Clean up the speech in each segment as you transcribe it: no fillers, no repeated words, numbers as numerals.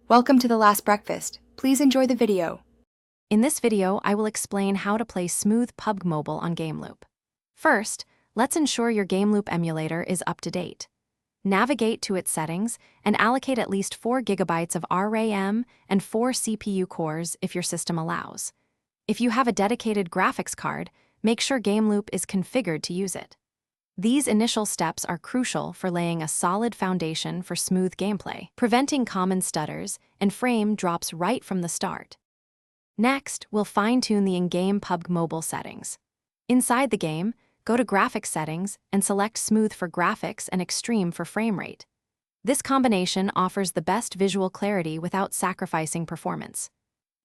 Welcome to The Last Breakfast. Please enjoy the video. In this video, I will explain how to play smooth PUBG Mobile on GameLoop. First, let's ensure your GameLoop emulator is up to date. Navigate to its settings and allocate at least 4 GB of RAM and 4 CPU cores if your system allows. If you have a dedicated graphics card, make sure GameLoop is configured to use it. These initial steps are crucial for laying a solid foundation for smooth gameplay, preventing common stutters and frame drops right from the start. Next, we'll fine-tune the in-game PUBG Mobile settings. Inside the game, go to Graphics Settings and select Smooth for graphics and Extreme for frame rate. This combination offers the best visual clarity without sacrificing performance.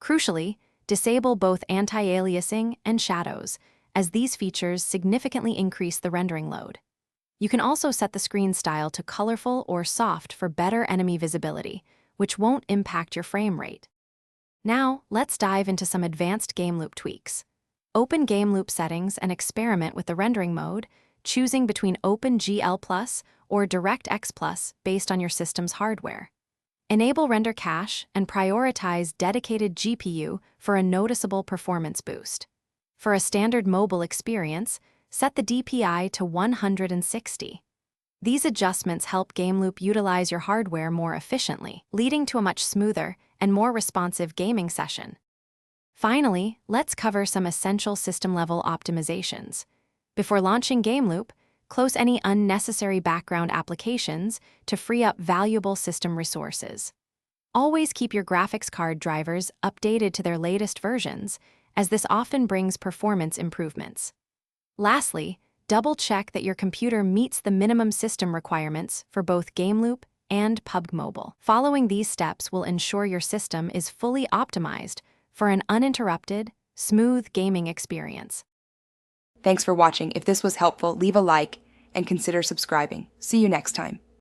Crucially, disable both anti-aliasing and shadows, as these features significantly increase the rendering load. You can also set the screen style to colorful or soft for better enemy visibility, which won't impact your frame rate. Now, let's dive into some advanced GameLoop tweaks. Open GameLoop settings and experiment with the rendering mode, choosing between OpenGL+ or DirectX+ based on your system's hardware. Enable render cache and prioritize dedicated GPU for a noticeable performance boost. For a standard mobile experience, set the DPI to 160. These adjustments help GameLoop utilize your hardware more efficiently, leading to a much smoother and more responsive gaming session. Finally, let's cover some essential system-level optimizations. Before launching GameLoop, close any unnecessary background applications to free up valuable system resources. Always keep your graphics card drivers updated to their latest versions, as this often brings performance improvements. Lastly, double-check that your computer meets the minimum system requirements for both GameLoop and PUBG Mobile. Following these steps will ensure your system is fully optimized for an uninterrupted, smooth gaming experience. Thanks for watching. If this was helpful, leave a like and consider subscribing. See you next time.